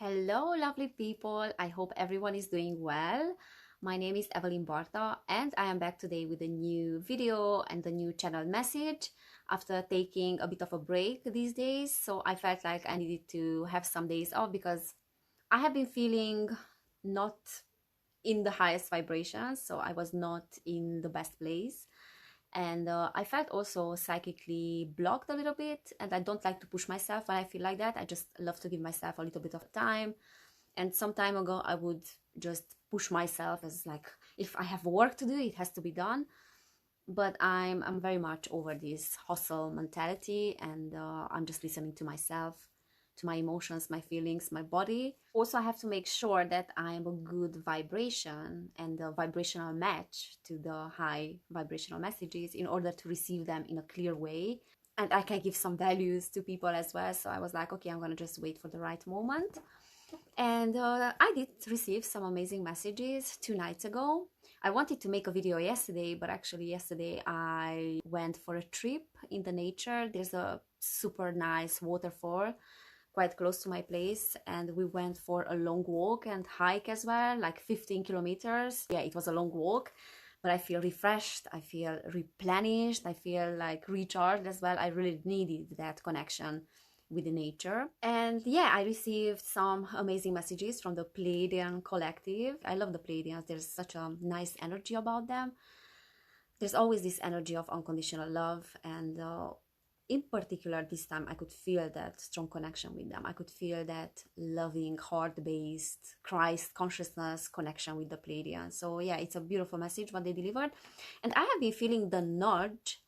Hello, lovely people. I hope everyone is doing well. My name is Evelyn Barta, and I am back today with a new video and a new channel message after taking a bit of a break these days. So I felt like I needed to have some days off because I have been feeling not in the highest vibrations, so I was not in the best place. And I felt also psychically blocked a little bit, and I don't like to push myself when I feel like that. I just love to give myself a little bit of time. And some time ago I would just push myself as like, if I have work to do, it has to be done. But I'm very much over this hustle mentality, and I'm just listening to myself, to my emotions, my feelings, my body. Also, I have to make sure that I'm a good vibration and a vibrational match to the high vibrational messages in order to receive them in a clear way. And I can give some values to people as well. So I was like, okay, I'm gonna just wait for the right moment. And I did receive some amazing messages 2 nights ago. I wanted to make a video yesterday, but actually yesterday I went for a trip in the nature. There's a super nice waterfall quite close to my place, and we went for a long walk and hike as well, like 15 kilometers. Yeah, it was a long walk, but I feel refreshed, I feel replenished, I feel like recharged as well. I really needed that connection with the nature. And yeah, I received some amazing messages from the Pleiadian collective. I love the Pleiadians. There's such a nice energy about them. There's always this energy of unconditional love, and in particular this time I could feel that strong connection with them. I could feel that loving, heart-based, Christ consciousness connection with the Pleiadians. So yeah, it's a beautiful message what they delivered. And I have been feeling the nudge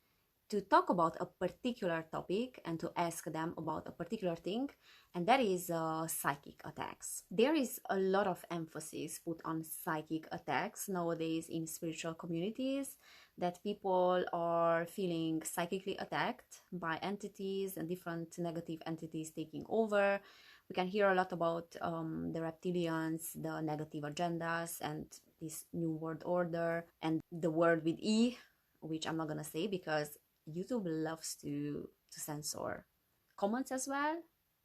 to talk about a particular topic and to ask them about a particular thing, and that is psychic attacks. There is a lot of emphasis put on psychic attacks nowadays in spiritual communities, that people are feeling psychically attacked by entities and different negative entities taking over. We can hear a lot about the reptilians, the negative agendas, and this new world order, and the word with E, which I'm not gonna say because YouTube loves to censor comments as well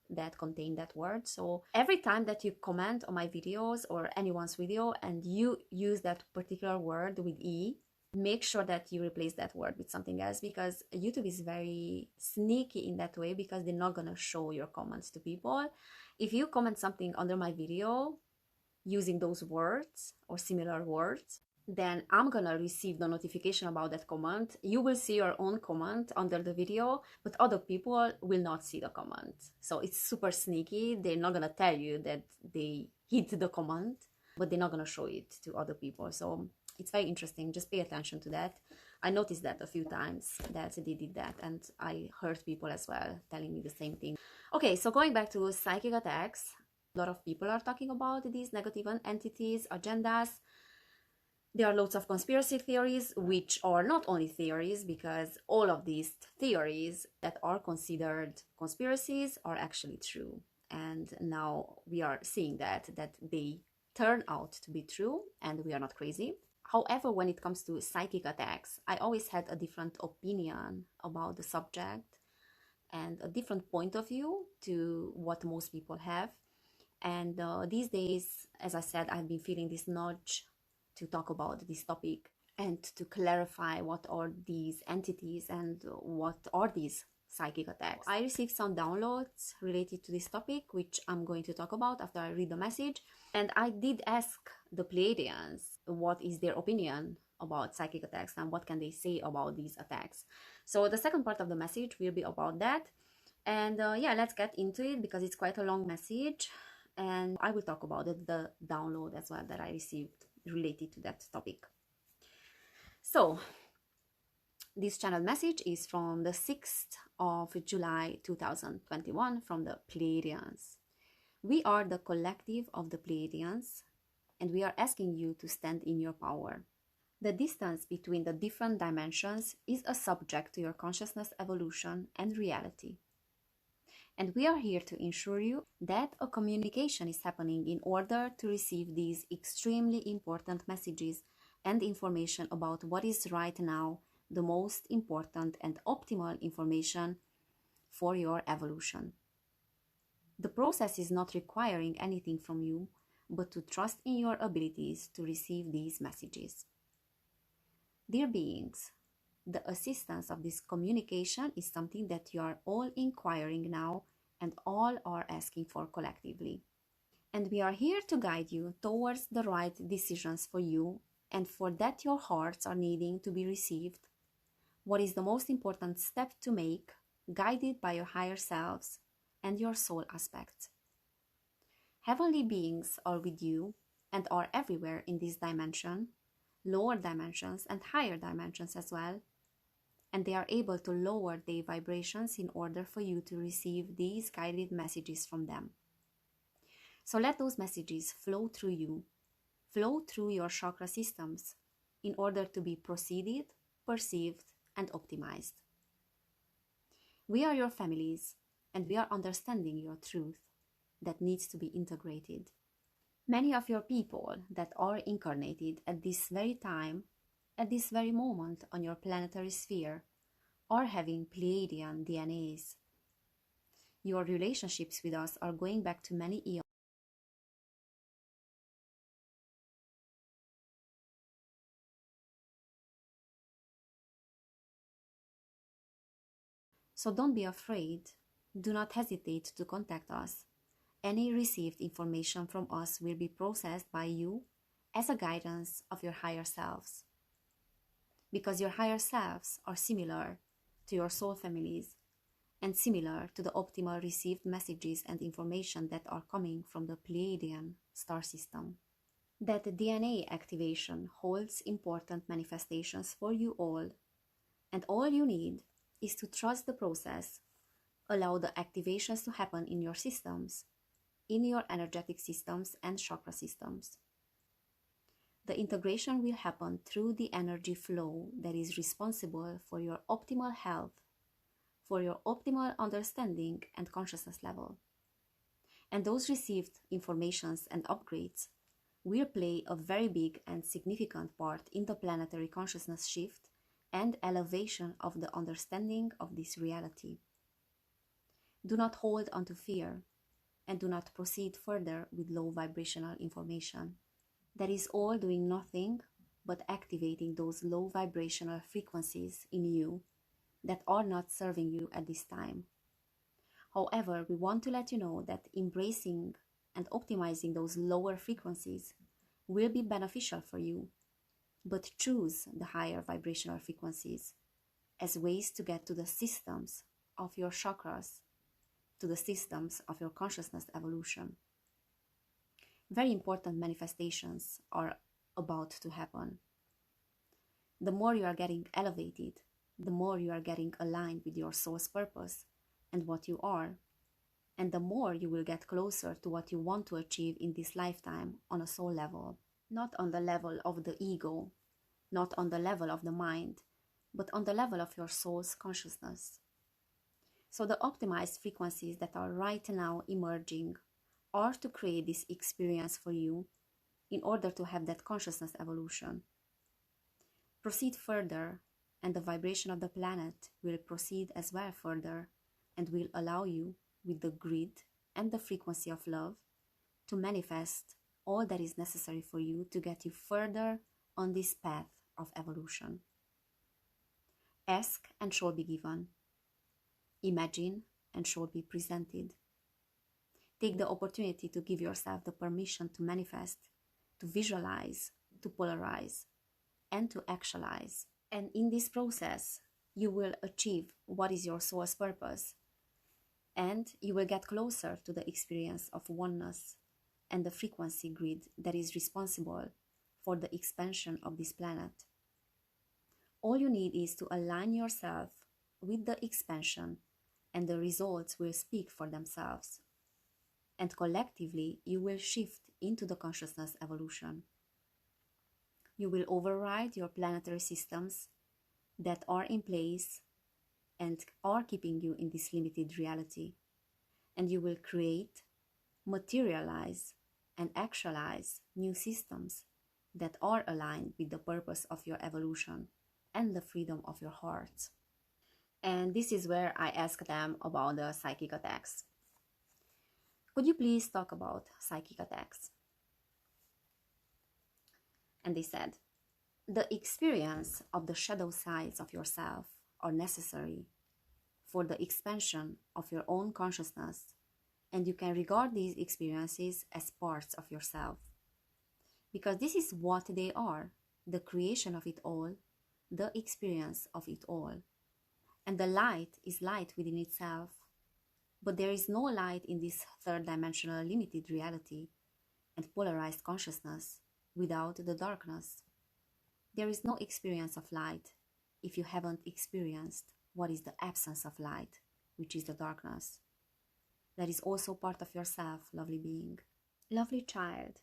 that contain that word. So every time that you comment on my videos or anyone's video and you use that particular word with E, make sure that you replace that word with something else, because YouTube is very sneaky in that way, because they're not gonna show your comments to people. If you comment something under my video using those words or similar words, then I'm gonna receive the notification about that comment. You will see your own comment under the video, but other people will not see the comment. So it's super sneaky. They're not gonna tell you that they hit the comment, but they're not gonna show it to other people. So it's very interesting. Just pay attention to that. I noticed that a few times that they did that, and I heard people as well telling me the same thing. Okay, so going back to psychic attacks, a lot of people are talking about these negative entities, agendas. There are lots of conspiracy theories, which are not only theories, because all of these theories that are considered conspiracies are actually true. And now we are seeing that they turn out to be true, and we are not crazy. However, when it comes to psychic attacks, I always had a different opinion about the subject and a different point of view to what most people have. And these days, as I said, I've been feeling this nudge to talk about this topic and to clarify what are these entities and what are these psychic attacks. I received some downloads related to this topic, which I'm going to talk about after I read the message. And I did ask the Pleiadians what is their opinion about psychic attacks and what can they say about these attacks. So the second part of the message will be about that. And yeah, let's get into it, because it's quite a long message, and I will talk about it, the download as well that I received related to that topic. So this channel message is from the 6th of July 2021 from the Pleiadians. We are the collective of the Pleiadians, and we are asking you to stand in your power. The distance between the different dimensions is a subject to your consciousness evolution and reality. And we are here to ensure you that a communication is happening in order to receive these extremely important messages and information about what is right now the most important and optimal information for your evolution. The process is not requiring anything from you, but to trust in your abilities to receive these messages. Dear beings, the assistance of this communication is something that you are all inquiring now and all are asking for collectively. And we are here to guide you towards the right decisions for you, and for that your hearts are needing to be received. What is the most important step to make, guided by your higher selves and your soul aspects? Heavenly beings are with you and are everywhere in this dimension, lower dimensions and higher dimensions as well, and they are able to lower their vibrations in order for you to receive these guided messages from them. So let those messages flow through you, flow through your chakra systems in order to be proceeded, perceived, and optimized. We are your families, and we are understanding your truth that needs to be integrated. Many of your people that are incarnated at this very time, at this very moment on your planetary sphere, are having Pleiadian DNAs. Your relationships with us are going back to many eons. So don't be afraid. Do not hesitate to contact us. Any received information from us will be processed by you as a guidance of your higher selves. Because your higher selves are similar to your soul families and similar to the optimal received messages and information that are coming from the Pleiadian star system. That DNA activation holds important manifestations for you all, and all you need is to trust the process, allow the activations to happen in your systems, in your energetic systems and chakra systems. The integration will happen through the energy flow that is responsible for your optimal health, for your optimal understanding and consciousness level. And those received informations and upgrades will play a very big and significant part in the planetary consciousness shift and elevation of the understanding of this reality. Do not hold on to fear and do not proceed further with low vibrational information. That is all doing nothing but activating those low vibrational frequencies in you that are not serving you at this time. However, we want to let you know that embracing and optimizing those lower frequencies will be beneficial for you, but choose the higher vibrational frequencies as ways to get to the systems of your chakras, to the systems of your consciousness evolution. Very important manifestations are about to happen. The more you are getting elevated, the more you are getting aligned with your soul's purpose and what you are, and the more you will get closer to what you want to achieve in this lifetime on a soul level, not on the level of the ego, not on the level of the mind, but on the level of your soul's consciousness. So the optimized frequencies that are right now emerging are to create this experience for you in order to have that consciousness evolution. Proceed further, and the vibration of the planet will proceed as well further and will allow you, with the grid and the frequency of love, to manifest all that is necessary for you to get you further on this path of evolution. Ask and shall be given. Imagine and shall be presented. Take the opportunity to give yourself the permission to manifest, to visualize, to polarize, and to actualize. And in this process, you will achieve what is your soul's purpose, and you will get closer to the experience of oneness and the frequency grid that is responsible for the expansion of this planet. All you need is to align yourself with the expansion, and the results will speak for themselves. And collectively, you will shift into the consciousness evolution. You will override your planetary systems that are in place and are keeping you in this limited reality. And you will create, materialize, and actualize new systems that are aligned with the purpose of your evolution and the freedom of your heart. And this is where I ask them about the psychic attacks. Could you please talk about psychic attacks? And they said, the experience of the shadow sides of yourself are necessary for the expansion of your own consciousness, and you can regard these experiences as parts of yourself. Because this is what they are, the creation of it all, the experience of it all. And the light is light within itself. But there is no light in this third-dimensional limited reality and polarized consciousness without the darkness. There is no experience of light if you haven't experienced what is the absence of light, which is the darkness. That is also part of yourself, lovely being. Lovely child,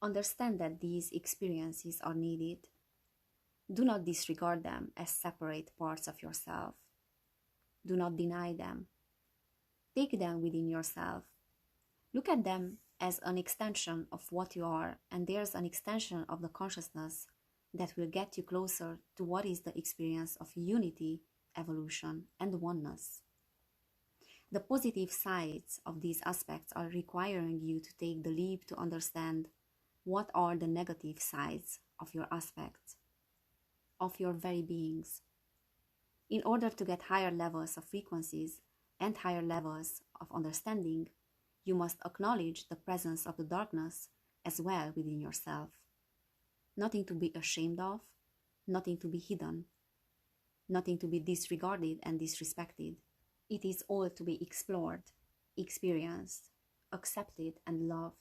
understand that these experiences are needed. Do not disregard them as separate parts of yourself. Do not deny them. Take them within yourself. Look at them as an extension of what you are, and there's an extension of the consciousness that will get you closer to what is the experience of unity, evolution, and oneness. The positive sides of these aspects are requiring you to take the leap to understand what are the negative sides of your aspects, of your very beings. In order to get higher levels of frequencies and higher levels of understanding, you must acknowledge the presence of the darkness as well within yourself. Nothing to be ashamed of, nothing to be hidden, nothing to be disregarded and disrespected. It is all to be explored, experienced, accepted, and loved.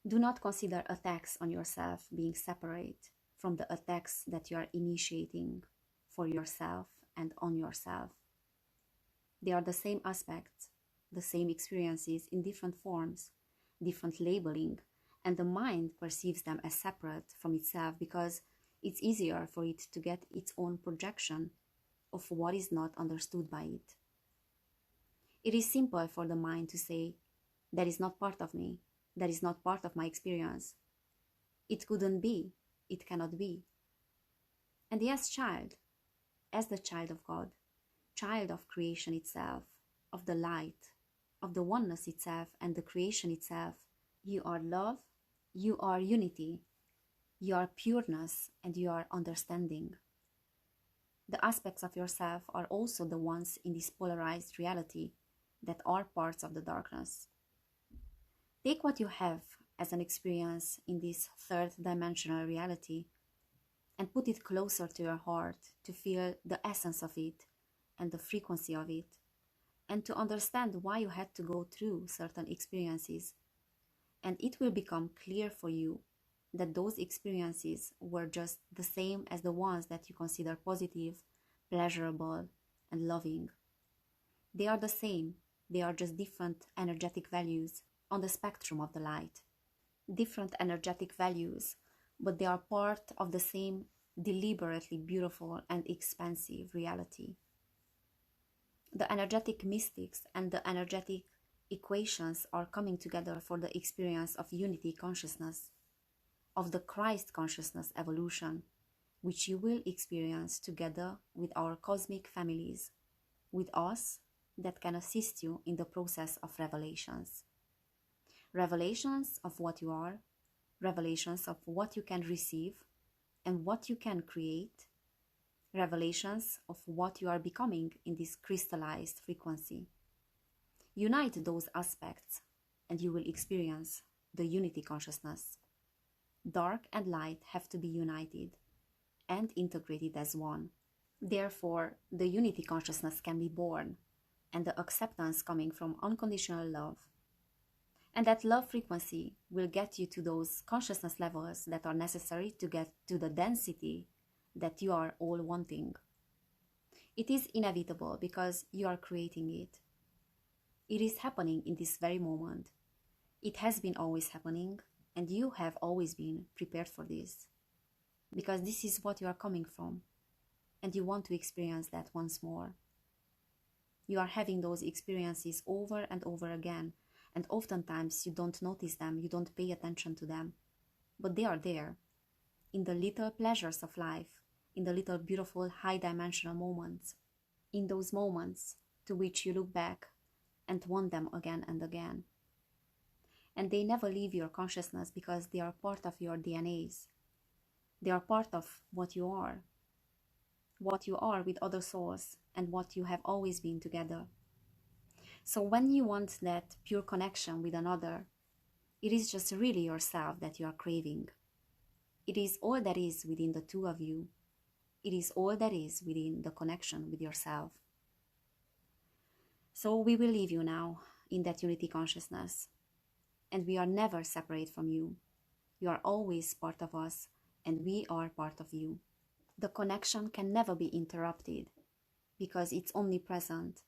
Do not consider attacks on yourself being separate from the attacks that you are initiating for yourself and on yourself. They are the same aspects, the same experiences in different forms, different labeling, and the mind perceives them as separate from itself because it's easier for it to get its own projection of what is not understood by it. It is simple for the mind to say, that is not part of me, that is not part of my experience. It couldn't be, it cannot be. And yes, child, as the child of God, child of creation itself, of the light, of the oneness itself and the creation itself, you are love, you are unity, you are pureness, and you are understanding. The aspects of yourself are also the ones in this polarized reality that are parts of the darkness. Take what you have as an experience in this third-dimensional reality and put it closer to your heart to feel the essence of it and the frequency of it, and to understand why you had to go through certain experiences. And it will become clear for you that those experiences were just the same as the ones that you consider positive, pleasurable, and loving. They are the same, they are just different energetic values on the spectrum of the light. Different energetic values, but they are part of the same deliberately beautiful and expansive reality. The energetic mystics and the energetic equations are coming together for the experience of unity consciousness, of the Christ consciousness evolution, which you will experience together with our cosmic families, with us that can assist you in the process of revelations. Revelations of what you are, revelations of what you can receive and what you can create, revelations of what you are becoming in this crystallized frequency. Unite those aspects and you will experience the unity consciousness. Dark and light have to be united and integrated as one. Therefore, the unity consciousness can be born and the acceptance coming from unconditional love. And that love frequency will get you to those consciousness levels that are necessary to get to the density that you are all wanting. It is inevitable because you are creating it. It is happening in this very moment. It has been always happening, and you have always been prepared for this. Because this is what you are coming from, and you want to experience that once more. You are having those experiences over and over again, and oftentimes you don't notice them, you don't pay attention to them. But they are there, in the little pleasures of life, in the little beautiful high-dimensional moments, in those moments to which you look back and want them again and again. And they never leave your consciousness because they are part of your DNAs. They are part of what you are with other souls, and what you have always been together. So when you want that pure connection with another, it is just really yourself that you are craving. It is all that is within the two of you. It is all that is within the connection with yourself. So we will leave you now in that unity consciousness. And we are never separate from you. You are always part of us, and we are part of you. The connection can never be interrupted because it's omnipresent,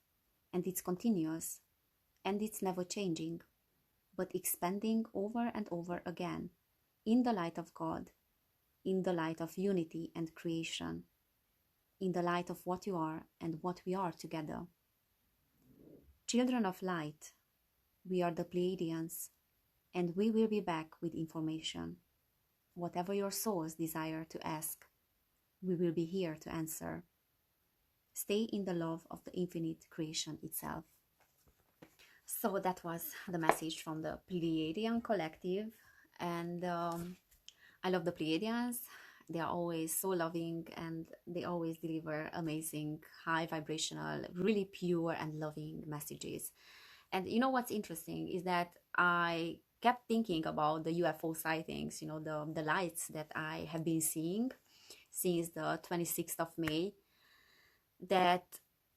and it's continuous, and it's never changing, but expanding over and over again in the light of God, in the light of unity and creation, in the light of what you are and what we are together. Children of light, we are the Pleiadians, and we will be back with information. Whatever your souls desire to ask, we will be here to answer. Stay in the love of the infinite creation itself. So that was the message from the Pleiadian collective, and I love the Pleiadians. They are always so loving, and they always deliver amazing, high vibrational, really pure and loving messages. And you know what's interesting is that I kept thinking about the UFO sightings, you know, the lights that I have been seeing since the 26th of May, that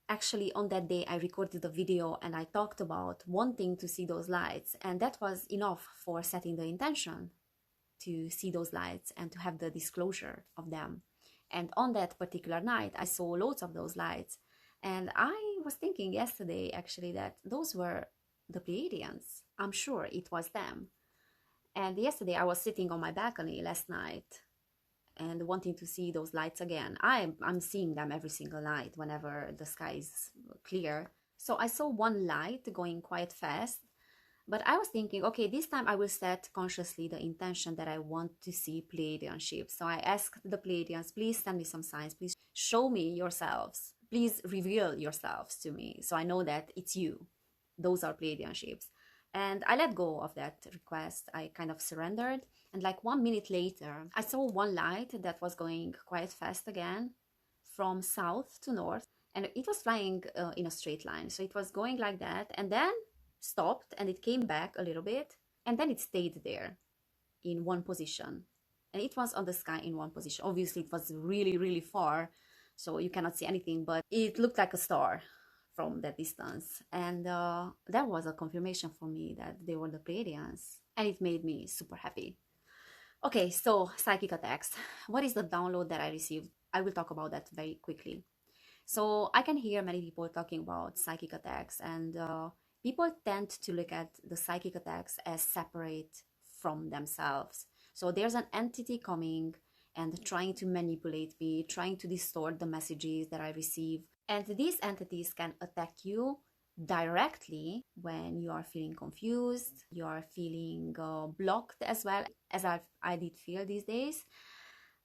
actually on that day I recorded a video and I talked about wanting to see those lights, and that was enough for setting the intention to see those lights and to have the disclosure of them. And on that particular night I saw loads of those lights, and I was thinking yesterday actually that those were the Pleiadians. I'm sure it was them. And yesterday I was sitting on my balcony last night and wanting to see those lights again. I'm seeing them every single night whenever the sky is clear. So I saw one light going quite fast, but I was thinking, okay, this time I will set consciously the intention that I want to see Pleiadian ships. So I asked the Pleiadians, please send me some signs, please show me yourselves, please reveal yourselves to me so I know that it's you. Those are Pleiadian ships. And I let go of that request. I kind of surrendered. And like 1 minute later, I saw one light that was going quite fast again from south to north. And it was flying in a straight line. So it was going like that and then stopped, and it came back a little bit. And then it stayed there in one position. And it was on the sky in one position. Obviously, it was really, really far, so you cannot see anything, but it looked like a star from that distance. And that was a confirmation for me that they were the Pleiadians, and it made me super happy. Okay, so psychic attacks. What is the download that I received? I will talk about that very quickly. So I can hear many people talking about psychic attacks, and people tend to look at the psychic attacks as separate from themselves. So there's an entity coming and trying to manipulate me, trying to distort the messages that I receive. And these entities can attack you directly when you are feeling confused, you are feeling blocked as well, as I did feel these days.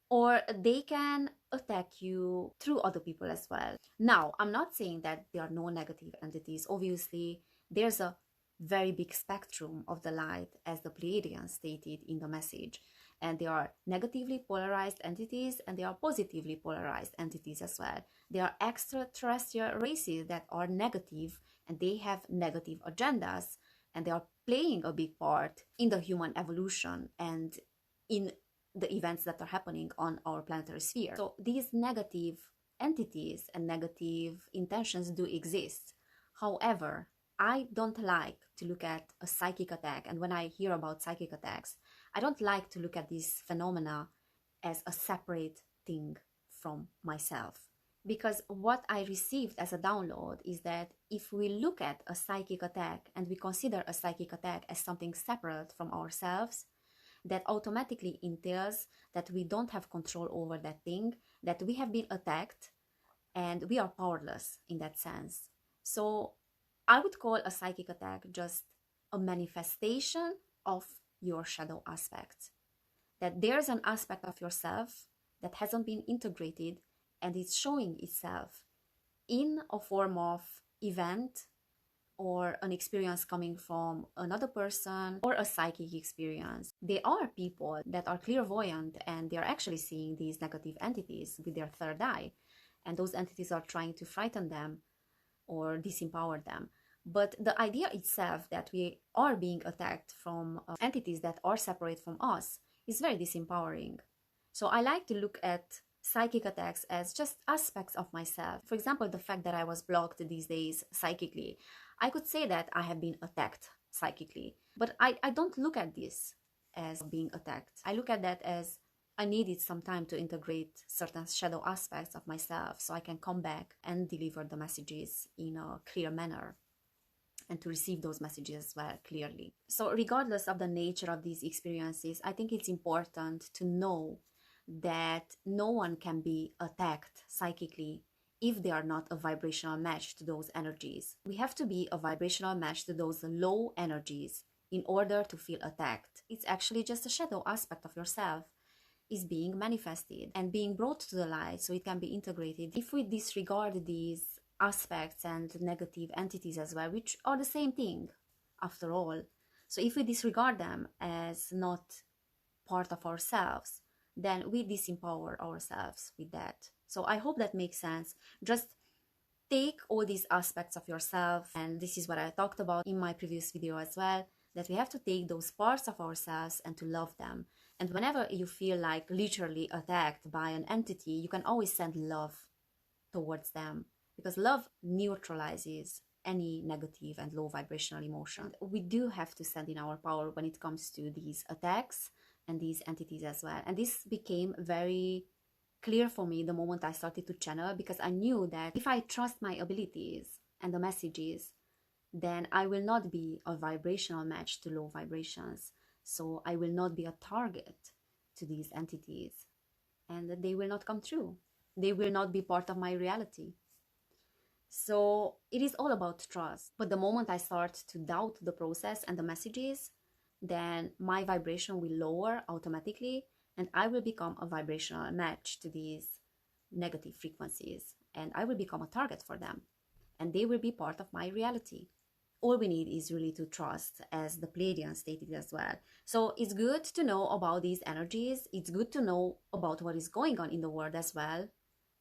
Or they can attack you through other people as well. Now, I'm not saying that there are no negative entities. Obviously, there's a very big spectrum of the light, as the Pleiadians stated in the message. And there are negatively polarized entities, and there are positively polarized entities as well. There are extraterrestrial races that are negative, and they have negative agendas, and they are playing a big part in the human evolution and in the events that are happening on our planetary sphere. So these negative entities and negative intentions do exist. However, I don't like to look at a psychic attack, and when I hear about psychic attacks, I don't like to look at these phenomena as a separate thing from myself. Because what I received as a download is that if we look at a psychic attack and we consider a psychic attack as something separate from ourselves, that automatically entails that we don't have control over that thing, that we have been attacked and we are powerless in that sense. So I would call a psychic attack just a manifestation of your shadow aspects. That there's an aspect of yourself that hasn't been integrated, and it's showing itself in a form of event or an experience coming from another person or a psychic experience. They are people that are clairvoyant and they are actually seeing these negative entities with their third eye. And those entities are trying to frighten them or disempower them. But the idea itself that we are being attacked from entities that are separate from us is very disempowering. So I like to look at psychic attacks as just aspects of myself. For example, the fact that I was blocked these days psychically. I could say that I have been attacked psychically, but I don't look at this as being attacked. I look at that as I needed some time to integrate certain shadow aspects of myself so I can come back and deliver the messages in a clear manner and to receive those messages as well clearly. So regardless of the nature of these experiences, I think it's important to know that no one can be attacked psychically if they are not a vibrational match to those energies. We have to be a vibrational match to those low energies in order to feel attacked. It's actually just a shadow aspect of yourself is being manifested and being brought to the light so it can be integrated. If we disregard these aspects and negative entities as well, which are the same thing after all, so if we disregard them as not part of ourselves, then we disempower ourselves with that. So I hope that makes sense. Just take all these aspects of yourself, and this is what I talked about in my previous video as well, that we have to take those parts of ourselves and to love them. And whenever you feel like literally attacked by an entity, you can always send love towards them, because love neutralizes any negative and low vibrational emotion. We do have to stand in our power when it comes to these attacks and these entities as well. And this became very clear for me the moment I started to channel, because I knew that if I trust my abilities and the messages, then I will not be a vibrational match to low vibrations. So I will not be a target to these entities, and they will not come true. They will not be part of my reality. So it is all about trust. But the moment I start to doubt the process and the messages, then my vibration will lower automatically, and I will become a vibrational match to these negative frequencies, and I will become a target for them, and they will be part of my reality. All we need is really to trust, as the Pleiadians stated as well. So it's good to know about these energies. It's good to know about what is going on in the world as well,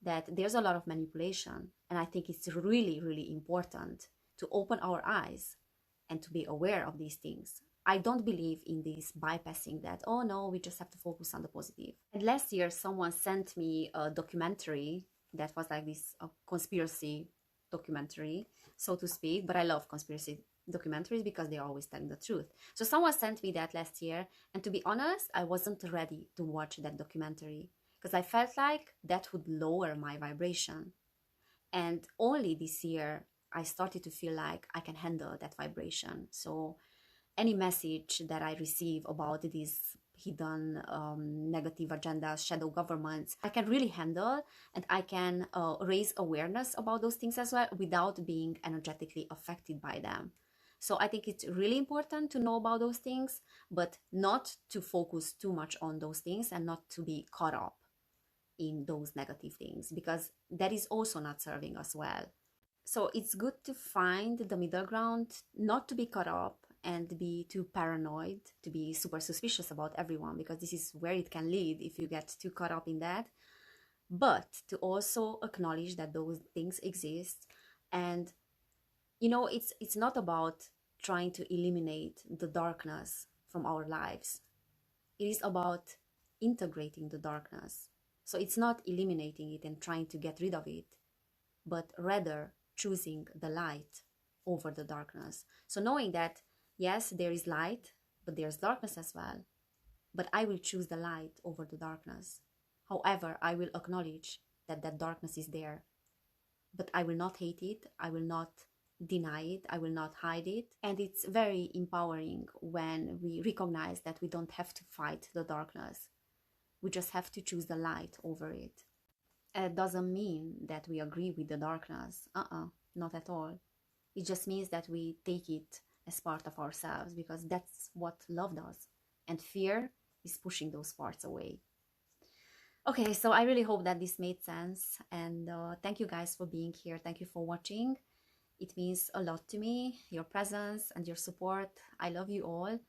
that there's a lot of manipulation. And I think it's really, really important to open our eyes and to be aware of these things. I don't believe in this bypassing that, oh no, we just have to focus on the positive. And last year, someone sent me a documentary that was like this conspiracy documentary, so to speak, but I love conspiracy documentaries because they're always telling the truth. So someone sent me that last year, and to be honest, I wasn't ready to watch that documentary because I felt like that would lower my vibration. And only this year, I started to feel like I can handle that vibration. So any message that I receive about these hidden negative agendas, shadow governments, I can really handle, and I can raise awareness about those things as well without being energetically affected by them. So I think it's really important to know about those things, but not to focus too much on those things and not to be caught up in those negative things, because that is also not serving us well. So it's good to find the middle ground, not to be caught up and be too paranoid, to be super suspicious about everyone, because this is where it can lead if you get too caught up in that. But to also acknowledge that those things exist. And, you know, it's not about trying to eliminate the darkness from our lives. It is about integrating the darkness. So it's not eliminating it and trying to get rid of it, but rather choosing the light over the darkness. So knowing that, yes, there is light, but there's darkness as well. But I will choose the light over the darkness. However, I will acknowledge that that darkness is there. But I will not hate it. I will not deny it. I will not hide it. And it's very empowering when we recognize that we don't have to fight the darkness. We just have to choose the light over it. It doesn't mean that we agree with the darkness. Not at all. It just means that we take it as part of ourselves, because that's what love does. And fear is pushing those parts away. Okay, so I really hope that this made sense. And thank you guys for being here. Thank you for watching. It means a lot to me, your presence and your support. I love you all.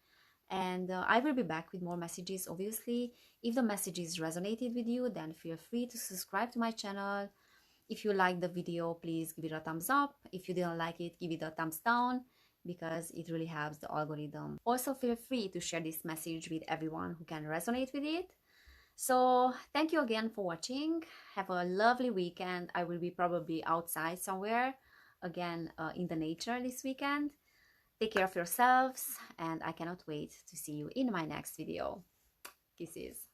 And I will be back with more messages, obviously. If the messages resonated with you, then feel free to subscribe to my channel. If you liked the video, please give it a thumbs up. If you didn't like it, give it a thumbs down, because it really helps the algorithm. Also, feel free to share this message with everyone who can resonate with it. So thank you again for watching. Have a lovely weekend. I will be probably outside somewhere again in the nature this weekend. Take care of yourselves, and I cannot wait to see you in my next video. Kisses.